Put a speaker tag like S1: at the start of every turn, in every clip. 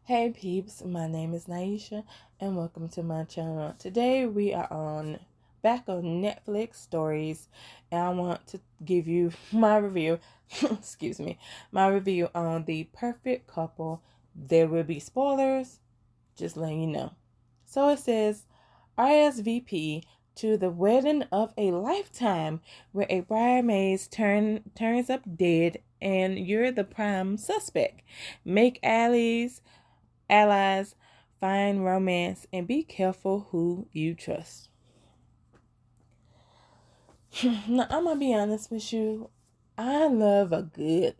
S1: Hey peeps, my name is Naisha and welcome to my channel. Today we are back on Netflix stories and I want to give you my review, my review on The Perfect Couple. There will be spoilers, just letting you know. So it says RSVP to the wedding of a lifetime where a bridesmaid turns up dead and you're the prime suspect. Make allies, find romance, and be careful who you trust. Now, I'm gonna be honest with you. I love a good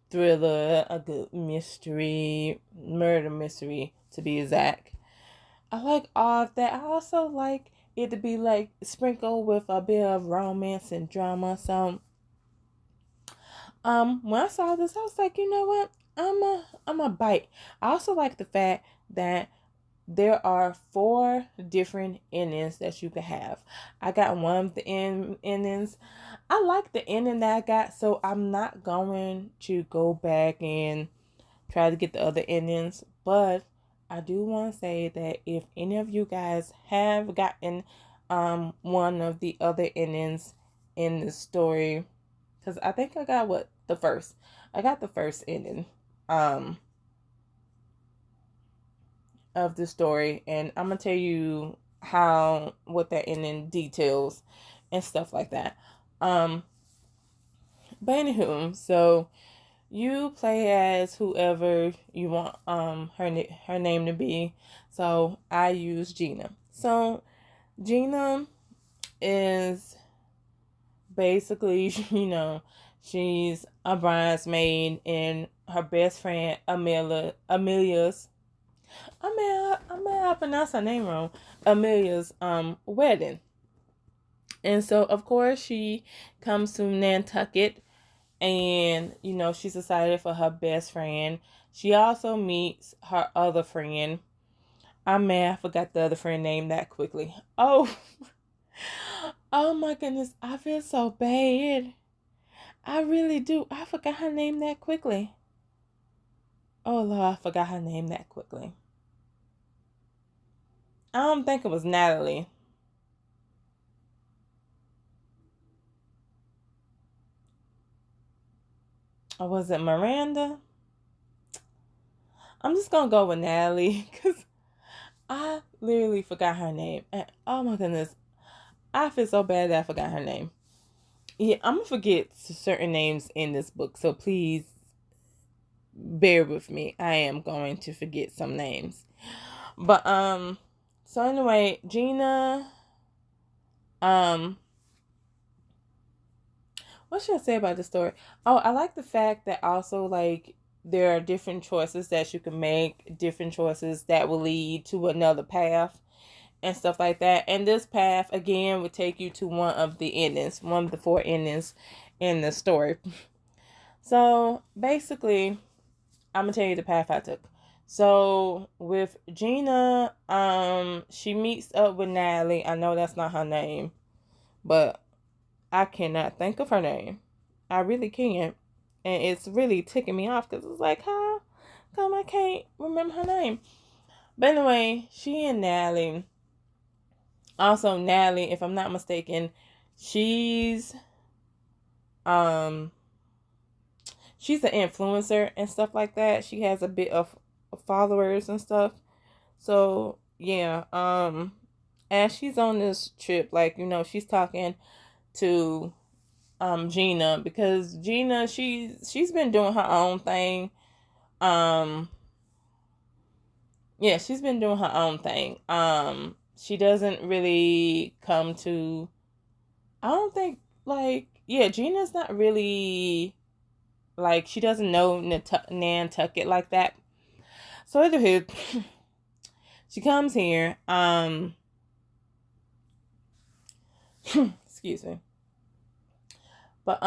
S1: thriller, a good mystery, murder mystery to be exact. I like all of that. I also like it to be like sprinkled with a bit of romance and drama. So, when I saw this, I was like, you know what? I'm a bite. I also like the fact that there are 4 different endings that you can have. I got one of the endings. I like the ending that I got, so I'm not going to go back and try to get the other endings. But I do want to say that if any of you guys have gotten one of the other endings in the story, because I think I got I got the first ending. Of the story, and I'm gonna tell you what that ending details and stuff like that. But anywho, so you play as whoever you want her name to be. So I use Gina. So Gina is basically, she's a bridesmaid and her best friend Amelia's I pronounce her name wrong. Amelia's wedding. And so of course she comes to Nantucket and she's excited for her best friend. She also meets her other friend. I forgot the other friend name that quickly. Oh oh my goodness, I feel so bad. I really do. I forgot her name that quickly. Oh Lord, I forgot her name that quickly. I don't think it was Natalie. Or was it Miranda? I'm just gonna go with Natalie because I literally forgot her name. And oh my goodness, I feel so bad that I forgot her name. Yeah, I'm gonna forget certain names in this book, so please bear with me. I am going to forget some names. But so anyway, Gina, um what should I say about the story? Oh, I like the fact that also like there are different choices that you can make, different choices that will lead to another path and stuff like that. And this path again would take you to one of the 4 endings in the story. So basically, I'm gonna tell you the path I took. So with Gina, she meets up with Natalie. I know that's not her name, but I cannot think of her name. I really can't. And it's really ticking me off because it's like, how come I can't remember her name? But anyway, she and Natalie. Also, Natalie, if I'm not mistaken, she's um she's an influencer and stuff like that. She has a bit of followers and stuff. So yeah, as she's on this trip, like she's talking to Gina because Gina she's been doing her own thing. Yeah, she's been doing her own thing. She doesn't really come to I don't think like yeah, Gina's not really like she doesn't know Nantucket like that. So anywho, she comes here. Excuse me. But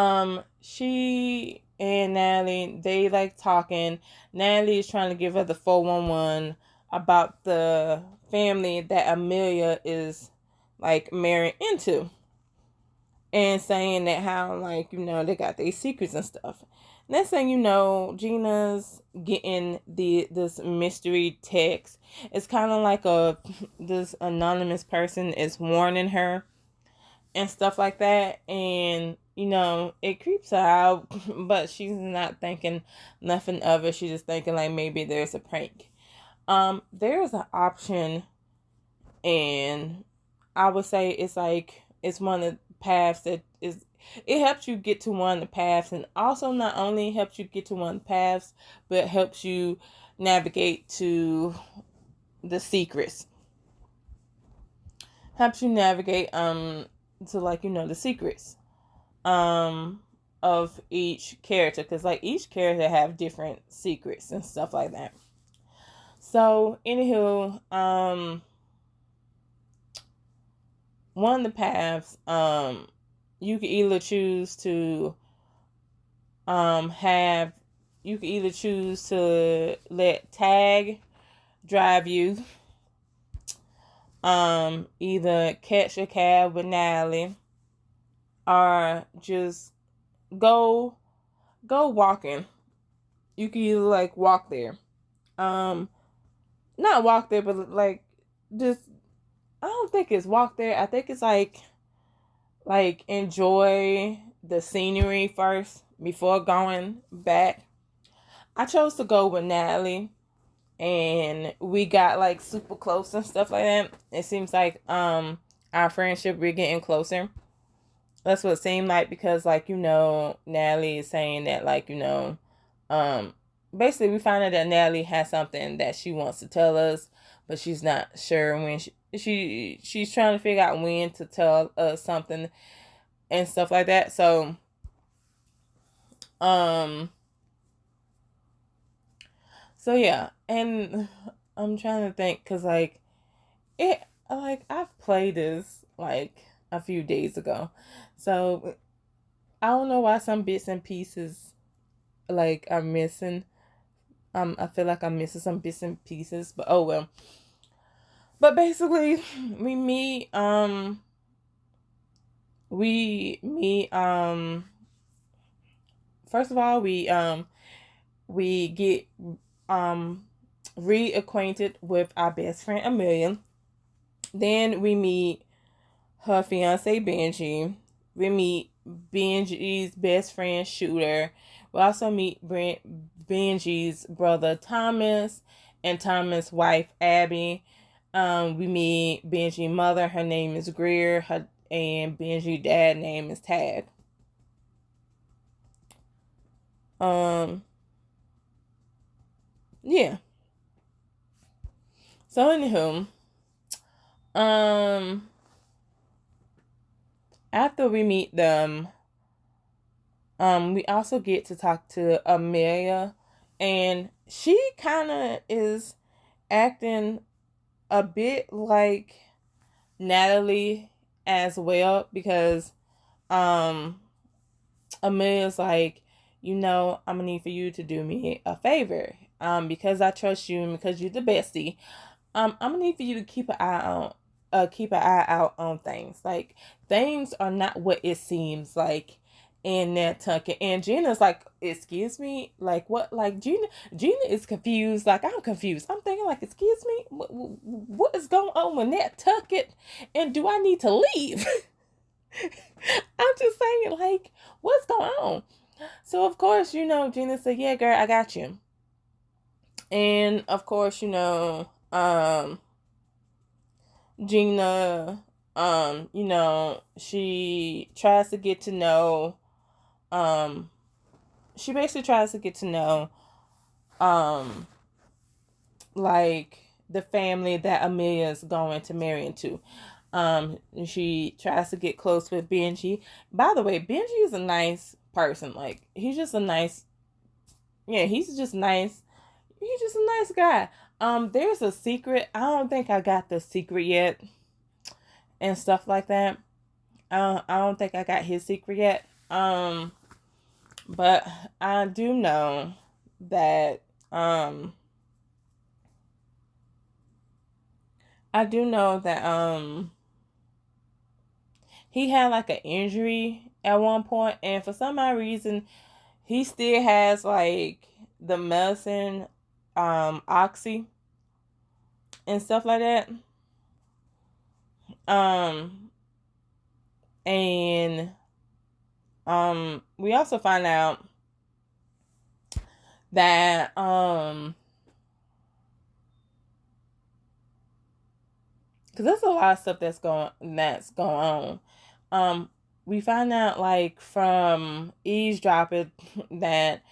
S1: she and Natalie, they like talking. Natalie is trying to give her the 411 about the family that Amelia is like married into. and saying that how, like, they got their secrets and stuff. Next thing you know, Gina's getting this mystery text. It's kind of like this anonymous person is warning her and stuff like that, and it creeps her out, but she's not thinking nothing of it. She's just thinking like maybe there's a prank. There's an option, and I would say it's like it's one of the paths that is it helps you get to one of the paths, and also not only helps you get to one of the paths, but helps you navigate to the secrets. Helps you navigate to, like, the secrets of each character, because like each character have different secrets and stuff like that. So anywho, one of the paths, you can either choose to let Tag drive you, either catch a cab with Natalie, or just go walking. You can either like walk there, not walk there, but like just, I don't think it's walk there. I think it's like enjoy the scenery first before going back. I chose to go with Natalie, and we got like super close and stuff like that. It seems like our friendship, we're getting closer. That's what it seemed like, because like Natalie is saying that, like, basically we find out that Natalie has something that she wants to tell us, but she's not sure when she's trying to figure out when to tell us something and stuff like that. So yeah, and I'm trying to think, because like I've played this like a few days ago, so I don't know why some bits and pieces like are missing. I feel like I'm missing some bits and pieces, but oh well. But basically, we meet first of all, we get reacquainted with our best friend Amelia. Then we meet her fiance Benji. We meet Benji's best friend Shooter. We also meet Benji's brother Thomas and Thomas' wife Abby. We meet Benji's mother. Her name is Greer. And Benji's dad name is Tag. Yeah. So anywho, after we meet them, we also get to talk to Amelia, and she kind of is acting a bit like Natalie as well, because Amelia's like, I'm gonna need for you to do me a favor, because I trust you and because you're the bestie. I'm gonna need for you to keep an eye out on things. Like, things are not what it seems like in Nantucket. And Gina's like, excuse me, like what? Like Gina is confused. Like, I'm confused. I'm thinking like, excuse me, what is going on with Nantucket? And do I need to leave? I'm just saying, like, what's going on? So of course, Gina said, yeah, girl, I got you. And of course, Gina, she tries to get to know, she basically tries to get to know, like, the family that Amelia's going to marry into. She tries to get close with Benji. By the way, Benji is a nice person. Like, he's just a nice, he's just nice. He's just a nice guy. There's a secret. I don't think I got the secret yet and stuff like that. I don't think I got his secret yet. But I do know that he had like an injury at one point, and for some odd reason, he still has like the medicine, oxy and stuff like that. And we also find out that because there's a lot of stuff that's going on. We find out like from eavesdropping that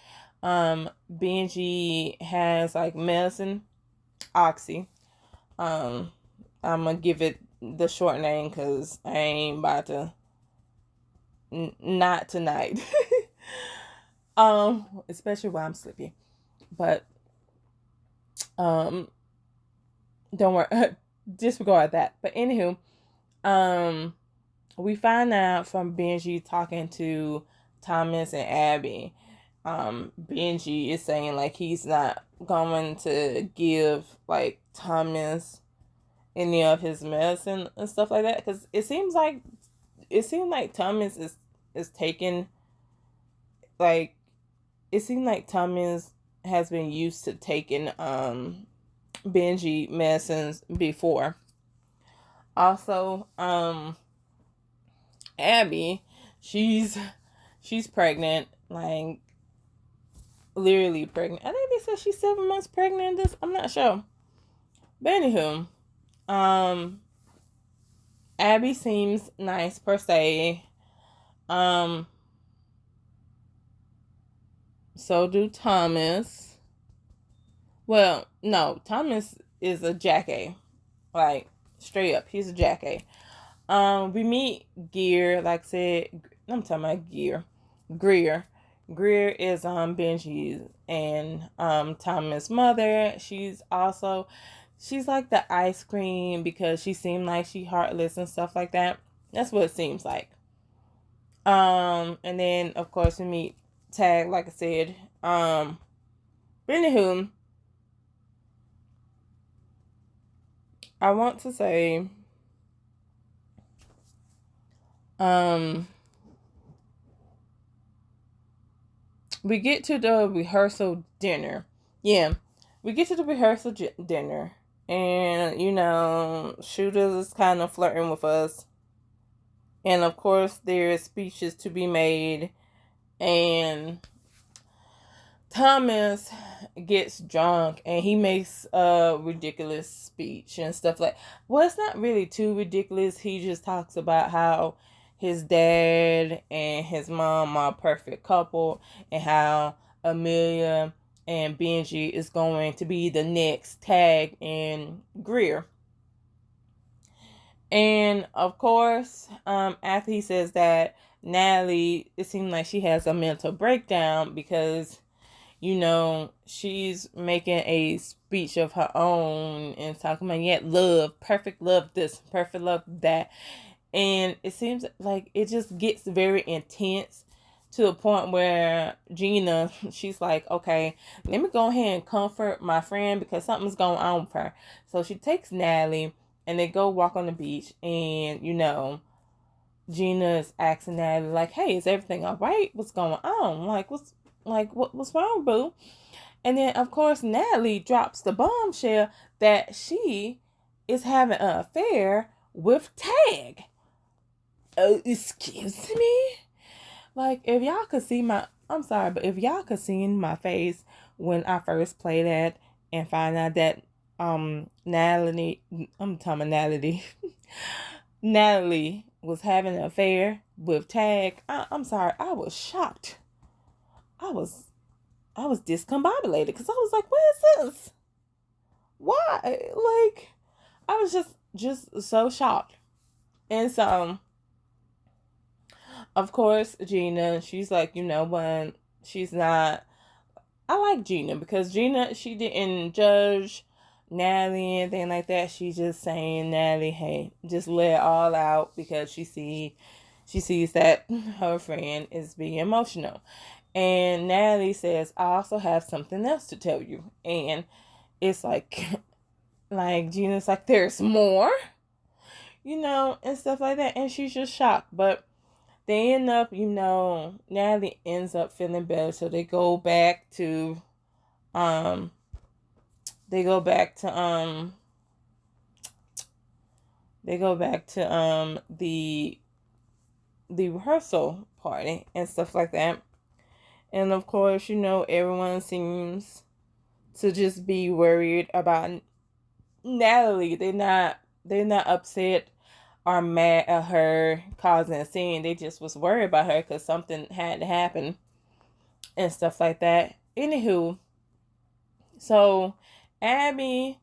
S1: Benji has like medicine, oxy. I'm gonna give it the short name because I ain't about to. Not tonight. Especially while I'm sleepy. But don't worry. Disregard that. But anywho, we find out from Benji talking to Thomas and Abby. Benji is saying like he's not going to give like Thomas any of his medicine and stuff like that, because it seemed like Thomas is taking, like, it seemed like Thomas has been used to taking Benji medicines before. Also, Abby, she's pregnant, like literally pregnant. I think they said she's 7 months pregnant. I'm not sure, but anywho, Abby seems nice per se. So do Thomas. Well, no, Thomas is a jackass. Like, straight up, he's a jackass. We meet Gear, like I said, I'm talking about Gear. Greer. Greer is Benji and Thomas' mother. She's like the ice cream because she seemed like she heartless and stuff like that. That's what it seems like. And then of course we meet Tag, like I said. But anywho, I want to say, we get to the rehearsal dinner. Yeah, we get to the rehearsal dinner, and Shooters is kind of flirting with us. And of course, there's speeches to be made, and Thomas gets drunk and he makes a ridiculous speech and stuff like. Well, it's not really too ridiculous. He just talks about how his dad and his mom are a perfect couple, and how Amelia and Benji is going to be the next Tag and Greer. And of course, after he says that, Natalie, it seems like she has a mental breakdown because, she's making a speech of her own and talking about, love, perfect love this, perfect love that. And it seems like it just gets very intense to the point where Gina, she's like, okay, let me go ahead and comfort my friend because something's going on with her. So she takes Natalie and they go walk on the beach, and, Gina is asking Natalie, like, hey, is everything all right? What's going on? What's wrong, boo? And then, of course, Natalie drops the bombshell that she is having an affair with Tag. Excuse me? Like, if y'all could see I'm sorry, but if y'all could see in my face when I first played that and find out that Natalie, I'm talking about Natalie, Natalie was having an affair with Tag, I'm sorry, I was shocked. I was discombobulated because I was like, what is this? Why? Like, I was just so shocked. And so, of course, Gina, she's like, when she's not, I like Gina because Gina, she didn't judge Natalie and anything like that. She's just saying, Natalie, hey, just let it all out because she sees that her friend is being emotional. And Natalie says, I also have something else to tell you. And it's like Gina's like, there's more? and stuff like that. And she's just shocked. But they end up, Natalie ends up feeling better. So um, they go back to the rehearsal party and stuff like that. And of course, everyone seems to just be worried about Natalie. They're not upset or mad at her causing a scene. They just was worried about her because something had to happen and stuff like that. Anywho, so Abby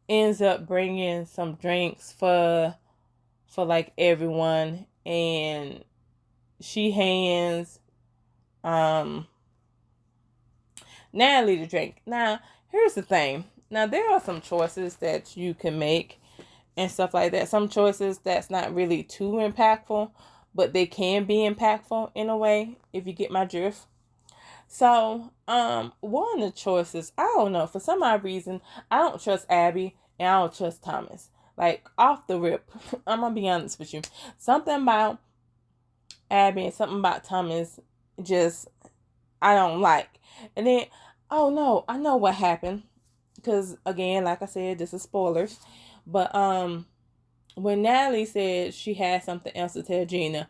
S1: ends up bringing some drinks for like everyone, and she hands Natalie the drink. Now, here's the thing. Now, there are some choices that you can make and stuff like that. Some choices that's not really too impactful, but they can be impactful in a way, if you get my drift. So, one of the choices, I don't know, for some odd reason, I don't trust Abby and I don't trust Thomas. Like, off the rip, I'm gonna be honest with you. Something about Abby and something about Thomas just, I don't like. And then, oh no, I know what happened. Because, again, like I said, this is spoilers. But, when Natalie said she had something else to tell Gina,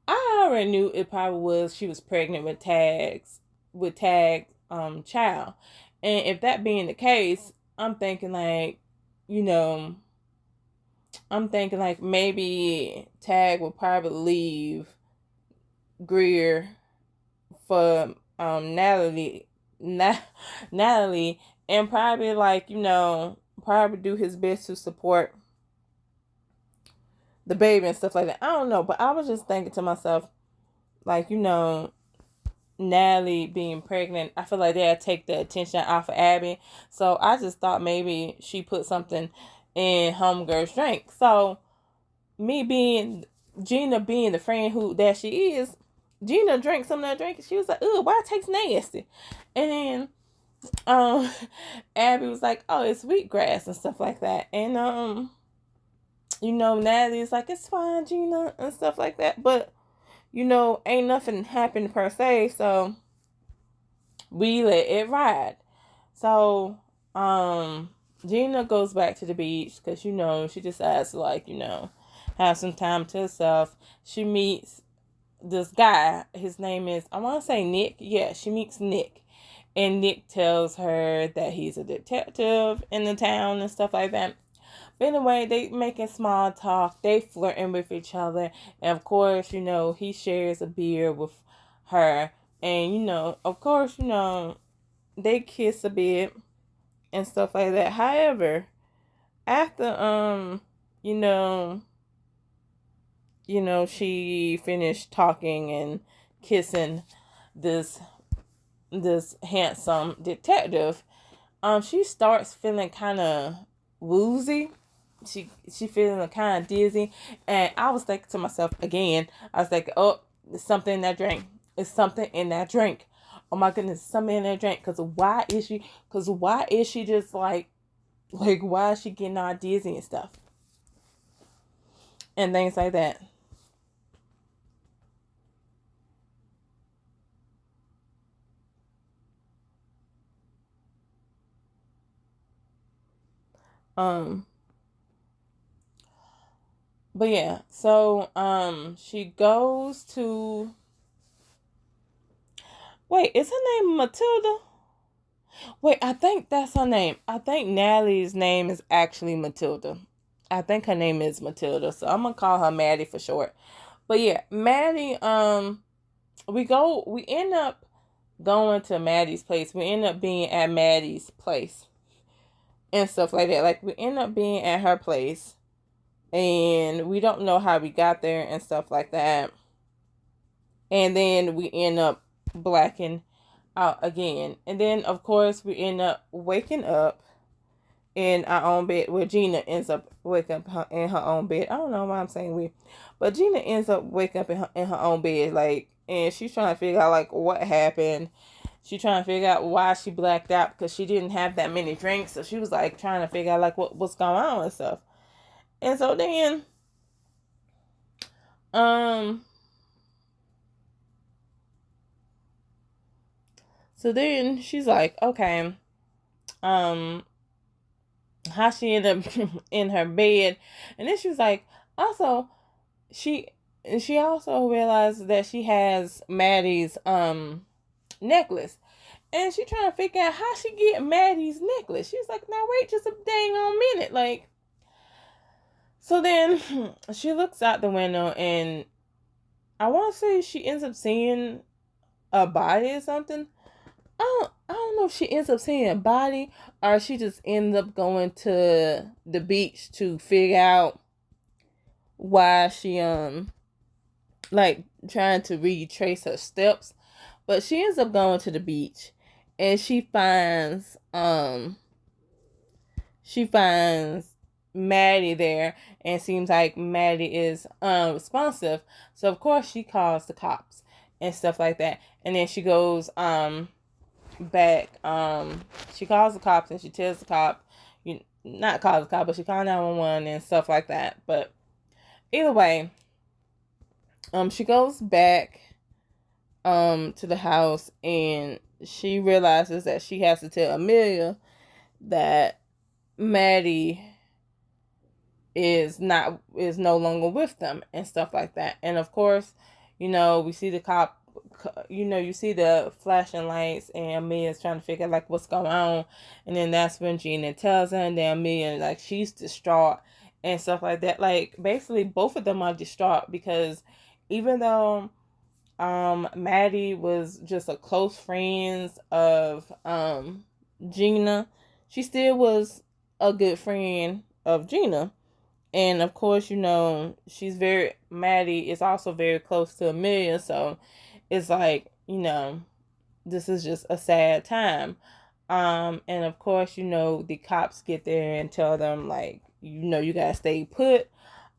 S1: I already knew it probably was she was pregnant with Tag's child. And if that being the case, I'm thinking like, you know, maybe Tag will probably leave Greer for Natalie, and probably like, probably do his best to support the baby and stuff like that. I don't know, but I was just thinking to myself, like, Natalie being pregnant, I feel like they'll take the attention off of Abby. So I just thought maybe she put something in Homegirl's drink. So Gina being the friend that she is, Gina drank some of that drink. She was like, "Ugh, why it tastes nasty?" And then Abby was like, "Oh, it's wheatgrass and stuff like that." And Natalie's like, "It's fine, Gina," and stuff like that. But ain't nothing happened per se, so we let it ride. So Gina goes back to the beach because she decides to, like, have some time to herself. She meets this guy. His name is, I want to say Nick. Yeah, she meets Nick. And Nick tells her that he's a detective in the town and stuff like that. But anyway, they making small talk. They flirting with each other. And of course, he shares a beer with her. And, of course, they kiss a bit and stuff like that. However, after, she finished talking and kissing this handsome detective, she starts feeling kind of woozy. She feeling kind of dizzy, and I was thinking to myself again. I was like, "Oh, there's something in that drink. It's something in that drink. Oh my goodness, something in that drink." Because why is she just like why is she getting all dizzy and stuff and things like that? Um. But yeah, so she goes to, wait, is her name Matilda? Wait, I think that's her name. I think Natalie's name is actually Matilda. I think her name is Matilda, so I'm gonna call her Maddie for short. But yeah, Maddie, we end up going to Maddie's place. We end up being at Maddie's place and stuff like that. Like, we end up being at her place, and we don't know how we got there and stuff like that. And then we end up blacking out again. And then, of course, we end up waking up in our own bed. Where Gina ends up waking up in her own bed. I don't know why I'm saying we. But Gina ends up waking up in her own bed. Like, and she's trying to figure out, like, what happened. She's trying to figure out why she blacked out because she didn't have that many drinks. So she was, like, trying to figure out, like, what's going on and stuff. And um so then she's like, okay, um how she ended up in her bed. And then she was like, also, she she also realized that she has Maddie's necklace. And she trying to figure out how she get Maddie's necklace. She's like, now wait just a dang on minute. Like, so then she looks out the window, and I want to say she ends up seeing a body or something. I don't know if she ends up seeing a body, or she just ends up going to the beach to figure out why she like trying to retrace her steps. But she ends up going to the beach, and she finds Maddie there, and seems like Maddie is responsive. So of course she calls the cops and stuff like that. And then she goes back. She calls the cops, and she tells the cop, you not calls the cop, but she calls 911 and stuff like that. But either way, she goes back to the house, and she realizes that she has to tell Amelia that Maddie is no longer with them and stuff like that. And of course, we see the cop, you see the flashing lights, and Amelia's trying to figure out like what's going on. And then that's when Gina tells her, and then Amelia, like, she's distraught and stuff like that. Like, basically both of them are distraught, because even though Maddie was just a close friend of Gina, she still was a good friend of Gina. And of course, Maddie is also very close to Amelia, so it's like, this is just a sad time. And of course, the cops get there and tell them, like, you gotta stay put.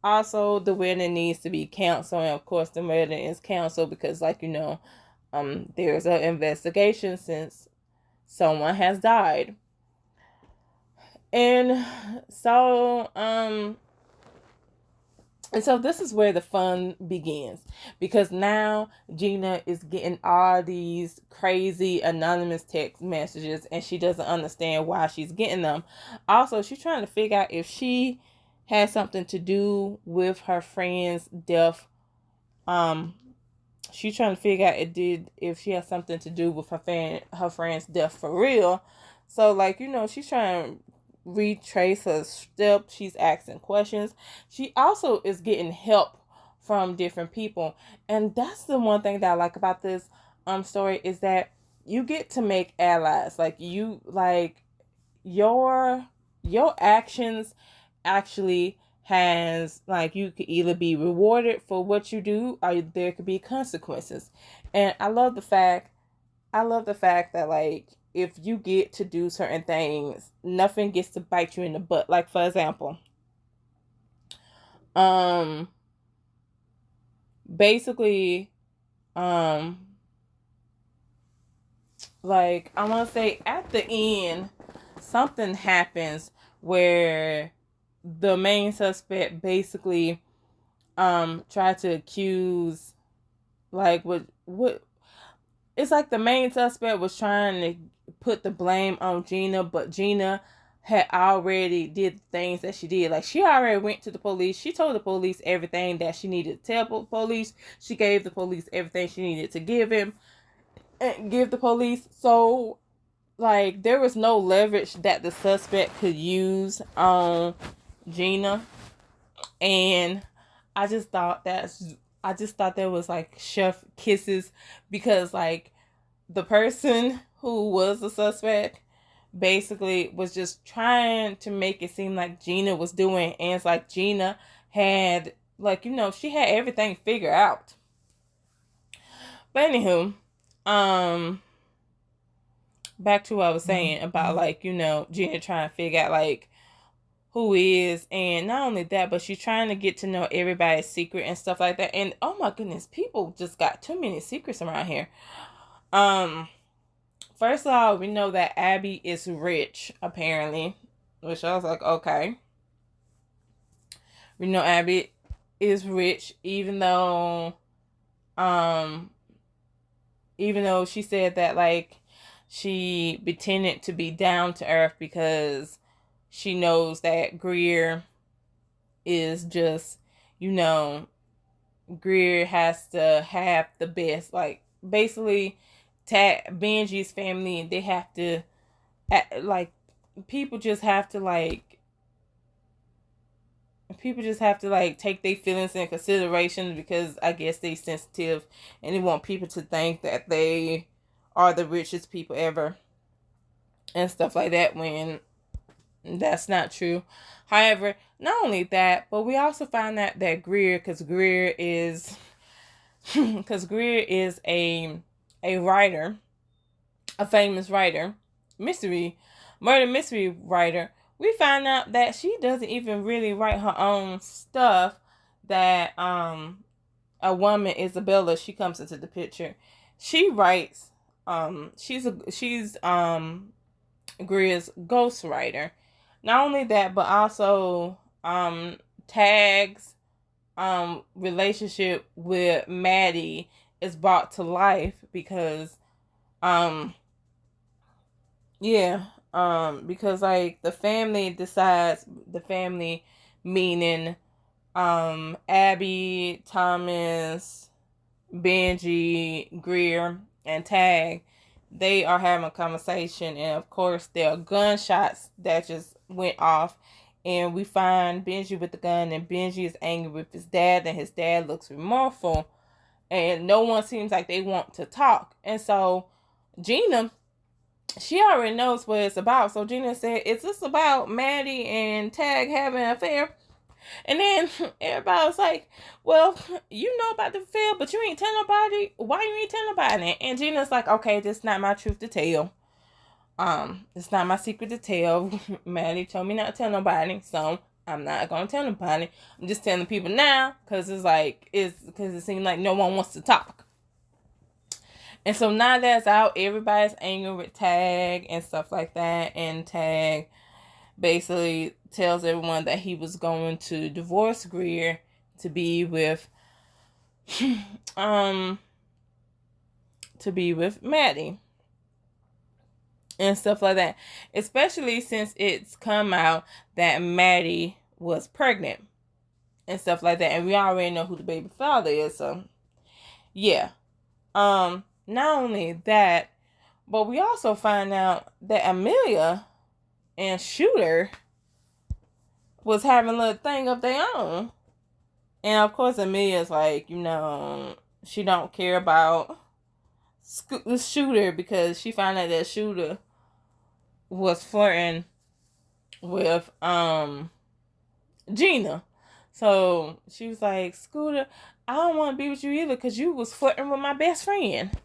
S1: Also, the wedding needs to be canceled, and of course, the wedding is canceled because, like, there's an investigation since someone has died. And so, this is where the fun begins, because now Gina is getting all these crazy anonymous text messages, and she doesn't understand why she's getting them. Also, she's trying to figure out if she has something to do with her friend's death. She's trying to figure out if she has something to do with her friend's death for real. So, like, she's trying to retrace her steps. She's asking questions. She also is getting help from different people, and that's the one thing that I like about this story, is that you get to make allies. Like, your actions actually has, like, you could either be rewarded for what you do, or there could be consequences. And I love the fact that, like, if you get to do certain things, nothing gets to bite you in the butt. Like, for example, basically, like, I want to say at the end, something happens where the main suspect basically tried to accuse, like, what it's like the main suspect was trying to put the blame on Gina, but Gina had already did things that she did. Like, she already went to the police. She told the police everything that she needed to tell the police. She gave the police everything she needed to give the police. So, like, there was no leverage that the suspect could use on Gina. And I just thought that was like chef kisses, because, like, the person who was the suspect basically was just trying to make it seem like Gina was doing, and it's like Gina had, like, she had everything figured out. But anywho, back to what I was saying about, like, Gina trying to figure out, like, who is, and not only that, but she's trying to get to know everybody's secret and stuff like that. And oh my goodness, people just got too many secrets around here. First of all, we know that Abby is rich, apparently, which I was like, okay. We know Abby is rich, um, even though she said that like she pretended to be down to earth because she knows that Greer is just, you know, Greer has to have the best. Like basically, Benji's family, they have to like people just have to like take their feelings in consideration because I guess they sensitive and they want people to think that they are the richest people ever and stuff like that when that's not true. However, not only that, but we also find out that Greer, because Greer is a writer, a famous writer, murder mystery writer. We find out that she doesn't even really write her own stuff. That a woman, Isabella, she comes into the picture. She writes. She's Greer's ghostwriter. Not only that, but also Tag's relationship with Maddie is brought to life because um yeah because like the family meaning Abby, Thomas, Benji, Greer, and Tag, they are having a conversation, and of course there are gunshots that just went off, and we find Benji with the gun, and Benji is angry with his dad, and his dad looks remorseful, and no one seems like they want to talk. And so Gina, she already knows what it's about. So Gina said, "Is this about Maddie and Tag having an affair?" And then everybody was like, "Well, you know about the affair, but you ain't tell nobody. Why you ain't tell nobody?" And Gina's like, "Okay, this is not my truth to tell. It's not my secret to tell. Maddie told me not to tell nobody, so I'm not gonna tell nobody. I'm just telling people now because because it seems like no one wants to talk." And so now that's out, everybody's angry with Tag and stuff like that. And Tag basically tells everyone that he was going to divorce Greer to be with Maddie and stuff like that. Especially since it's come out that Maddie was pregnant and stuff like that. And we already know who the baby father is, so yeah. Not only that, but we also find out that Amelia and Shooter was having a little thing of their own. And of course Amelia's like, she don't care about Shooter because she found out that Shooter was flirting with Gina. So she was like, "Scooter, I don't want to be with you either because you was flirting with my best friend."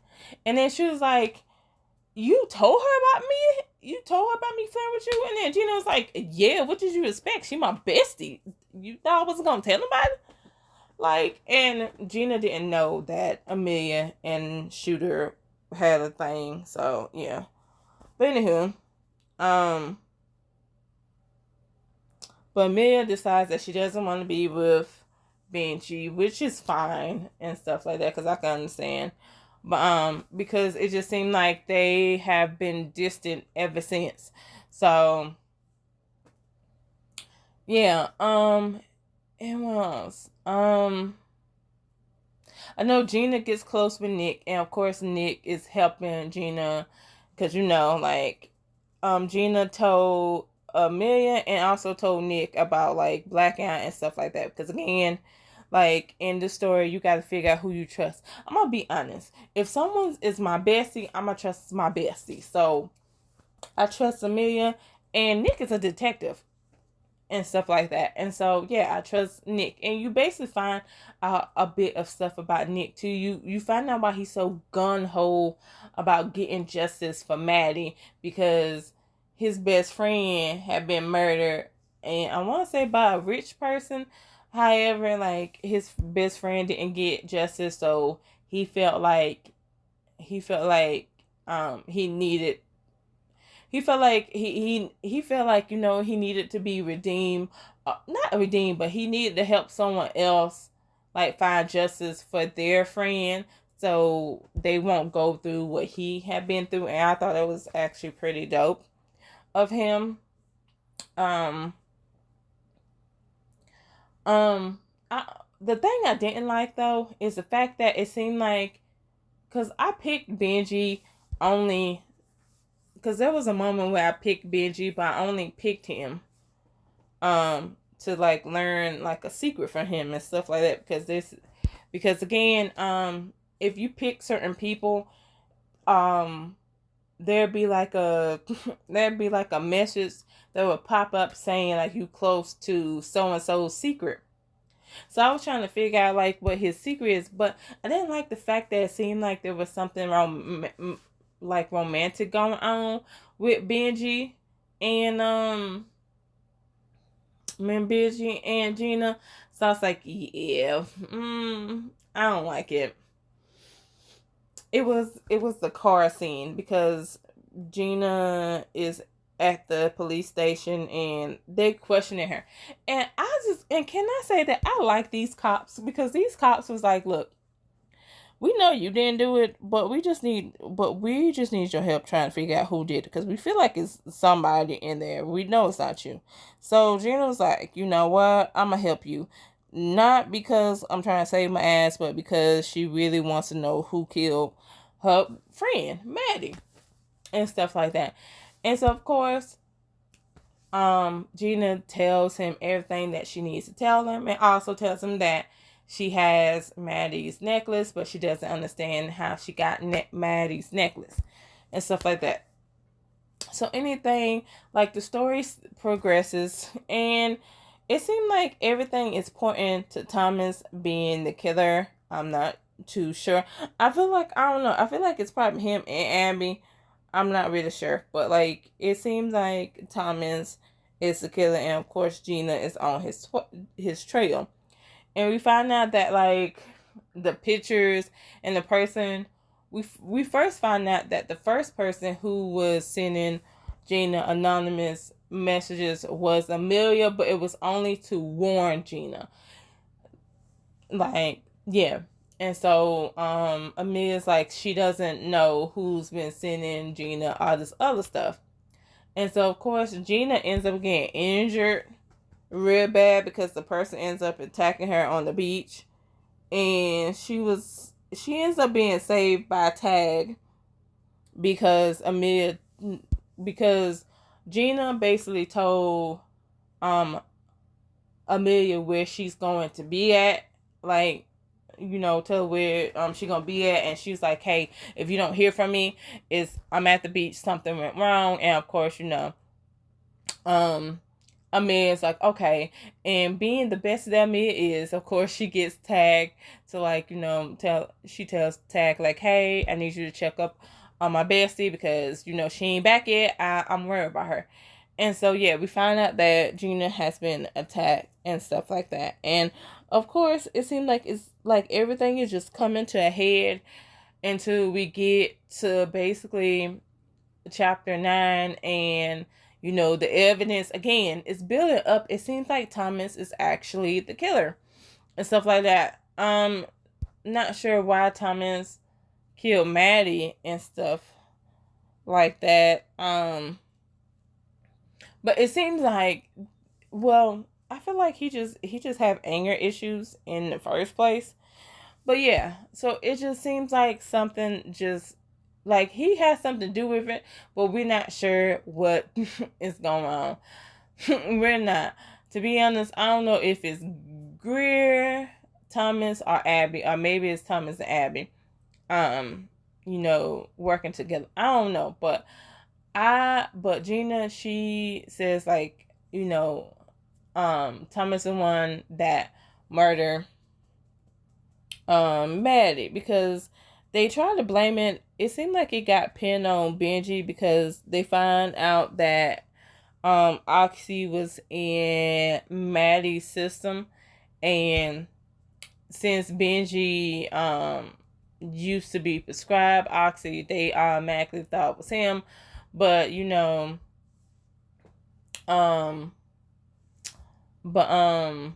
S1: And then she was like, "You told her about me? You told her about me flirting with you?" And then Gina was like, "Yeah, what did you expect? She my bestie. You thought I wasn't going to tell nobody?" Like, and Gina didn't know that Amelia and Shooter had a thing. So, yeah. But anywho, but Amelia decides that she doesn't want to be with Benji, which is fine and stuff like that because I can understand. But because it just seemed like they have been distant ever since. So yeah, and what else? I know Gina gets close with Nick, and of course Nick is helping Gina because Gina told Amelia and also told Nick about like blackout and stuff like that. Because again, like in the story, you got to figure out who you trust. I'm gonna be honest. If someone is my bestie, I'm gonna trust my bestie. So I trust Amelia, and Nick is a detective and stuff like that. And so yeah, I trust Nick. And you basically find out a bit of stuff about Nick too. You find out why he's so gun-ho about getting justice for Maddie because his best friend had been murdered, and I want to say by a rich person. However, like his best friend didn't get justice, so he felt like he felt like he needed he felt like he felt like he needed to be redeemed not redeem, but he needed to help someone else like find justice for their friend, so they won't go through what he had been through. And I thought it was actually pretty dope of him. Um, um, the thing I didn't like though is the fact that it seemed like, because I picked Benji only because there was a moment where I picked Benji, but I only picked him to like learn like a secret from him and stuff like that, because again, if you pick certain people, um there'd be like a there'd be like a message that would pop up saying like you close to so and so's secret. So I was trying to figure out like what his secret is, but I didn't like the fact that it seemed like there was something like romantic going on with Benji and Benji and Gina. So I was like, yeah, I don't like it. It was the car scene, because Gina is at the police station and they questioning her. And can I say that I like these cops, because these cops was like, look, we know you didn't do it, but we just need your help trying to figure out who did it, because we feel like it's somebody in there. We know it's not you. So Gina was like, you know what? I'm gonna help you. Not because I'm trying to save my ass, but because she really wants to know who killed her friend, Maddie, and stuff like that. And so of course, Gina tells him everything that she needs to tell him, and also tells him that she has Maddie's necklace, but she doesn't understand how she got Maddie's necklace and stuff like that. So anything, like, the story progresses, and it seemed like everything is pointing to Thomas being the killer. I'm not too sure. I feel like, I don't know. I feel like it's probably him and Abby. I'm not really sure, but like, it seems like Thomas is the killer, and of course Gina is on his trail. And we find out that like the pictures and the person, we first find out that the first person who was sending Gina anonymous messages was Amelia, but it was only to warn Gina. Like, yeah. And so Amelia's like, she doesn't know who's been sending Gina all this other stuff. And so of course Gina ends up getting injured real bad, because the person ends up attacking her on the beach, and she ends up being saved by Tag, because Gina basically told um Amelia where she's going to be at, like, tell where she's gonna be at, and she's like, hey, if you don't hear from me, I'm at the beach, something went wrong. And of course, um Amelia's like, okay. And being the best that Amelia is, of course, she gets Tagged to, like, she tells Tag, like, hey, I need you to check up on my bestie, because, she ain't back yet. I'm worried about her. And so, yeah, we find out that Gina has been attacked and stuff like that. And of course, it seems like it's like everything is just coming to a head until we get to basically chapter 9, and the evidence again is building up. It seems like Thomas is actually the killer and stuff like that. Not sure why Thomas killed Maddie and stuff like that. But it seems like, well, I feel like he just have anger issues in the first place. But yeah, so it just seems like something just, like, he has something to do with it, but we're not sure what is going on. We're not. To be honest, I don't know if it's Greer, Thomas, or Abby, or maybe it's Thomas and Abby, working together. I don't know, but Gina, she says, like, Thomas is the one that murdered Maddie, because they tried to blame it. It seemed like it got pinned on Benji, because they find out that Oxy was in Maddie's system, and since Benji used to be prescribed Oxy, they automatically thought it was him. But um But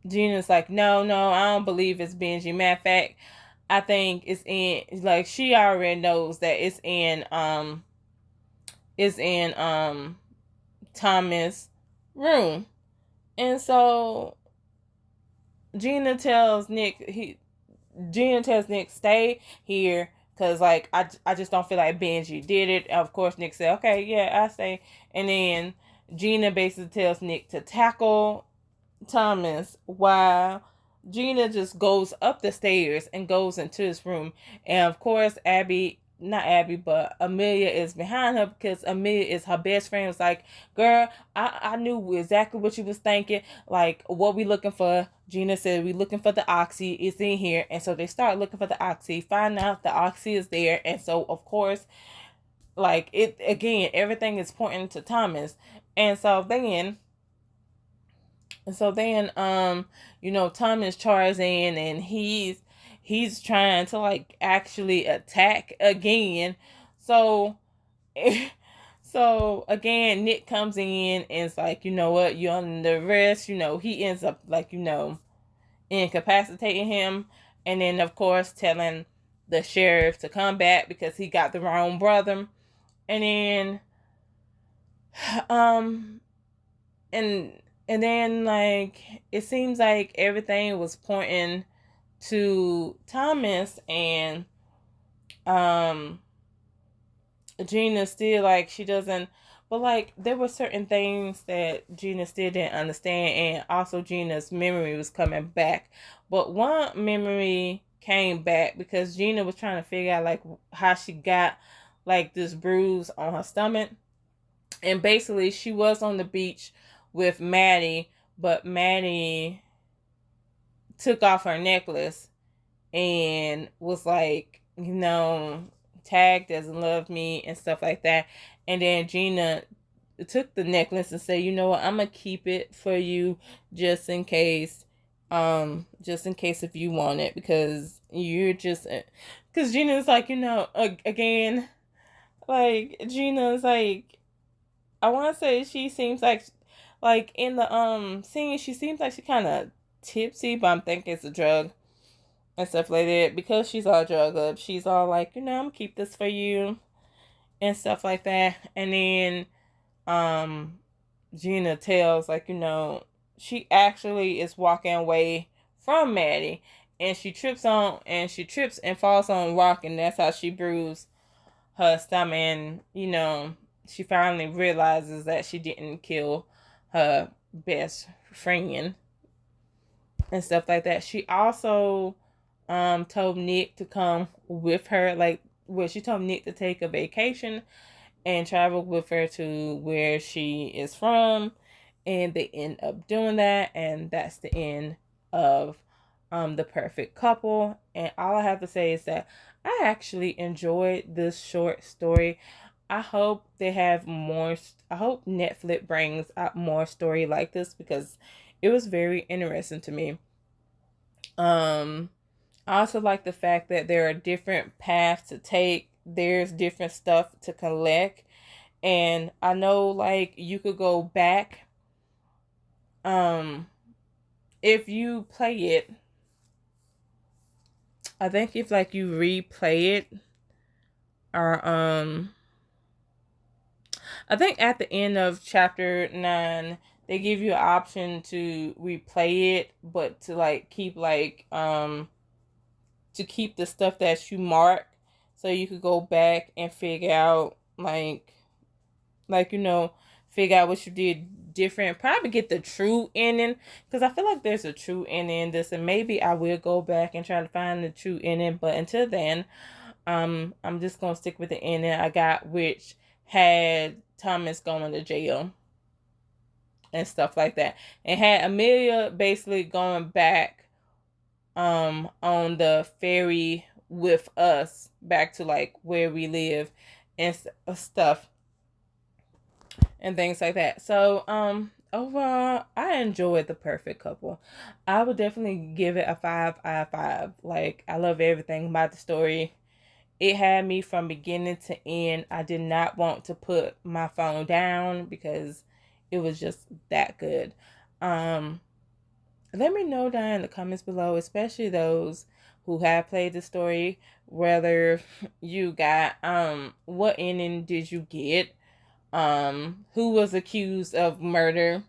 S1: Gina's like, no, no, I don't believe it's Benji. Matter of fact, I think it's in, like, she already knows that it's in Thomas' room. And so Gina tells Nick, stay here, because, like, I just don't feel like Benji did it. Of course, Nick said, okay, yeah, I stay. And then Gina basically tells Nick to tackle Thomas while Gina just goes up the stairs and goes into his room. And of course, not Abby, but Amelia is behind her, because Amelia is her best friend. Was like, girl, I knew exactly what you was thinking. Like, what we looking for? Gina said, we looking for the oxy. It's in here. And so they start looking for the oxy, find out the oxy is there. And so, of course, like, it again, everything is pointing to Thomas. And so then, Thomas charges in, and he's trying to, like, actually attack again. So so again, Nick comes in and it's like, you know what, you're under arrest. He ends up, like, incapacitating him, and then of course telling the sheriff to come back because he got the wrong brother. And then um and and then, like, it seems like everything was pointing to Thomas, and um Gina still, like, she doesn't, but, like, there were certain things that Gina still didn't understand, and also Gina's memory was coming back. But one memory came back because Gina was trying to figure out, like, how she got, like, this bruise on her stomach. And basically she was on the beach with Maddie, but Maddie took off her necklace and was like, Tag doesn't love me and stuff like that. And then Gina took the necklace and said, you know what, I'm gonna keep it for you just in case if you want it, because Gina's like, again, like, Gina's like, I want to say she seems like in the scene, she seems like she kind of tipsy, but I'm thinking it's a drug and stuff like that, because she's all drugged up. She's all like, I'm gonna keep this for you and stuff like that. And then Gina tells, like, she actually is walking away from Maddie, and she trips and falls on rock, and that's how she bruised her stomach. And she finally realizes that she didn't kill her best friend and stuff like that. She also told Nick to come with her, she told Nick to take a vacation and travel with her to where she is from, and they end up doing that, and that's the end of The Perfect Couple. And all I have to say is that I actually enjoyed this short story. I hope they have more. I hope Netflix brings out more story like this, because it was very interesting to me. I also like the fact that there are different paths to take. There's different stuff to collect. And I know, like, you could go back. If you play it, I think if, like, you replay it, or I think at the end of chapter 9, they give you an option to replay it, but to, like, keep, like, to keep the stuff that you mark, so you could go back and figure out, figure out what you did different. Probably get the true ending, because I feel like there's a true ending in this, and maybe I will go back and try to find the true ending. But until then, I'm just gonna stick with the ending I got, which had Thomas going to jail and stuff like that, and had Amelia basically going back on the ferry with us back to, like, where we live and stuff and things like that. So overall, I enjoyed The Perfect Couple. I would definitely give it a 5 out of 5. Like, I love everything about the story. It had me from beginning to end. I did not want to put my phone down, because it was just that good. Let me know down in the comments below, especially those who have played the story, whether you got what ending did you get, who was accused of murder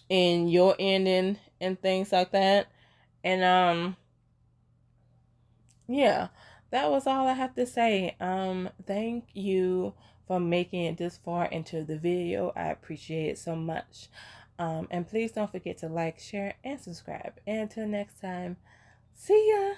S1: in your ending and things like that. And yeah, that was all I have to say. Thank you for making it this far into the video. I appreciate it so much. And please don't forget to like, share, and subscribe. And until next time, see ya.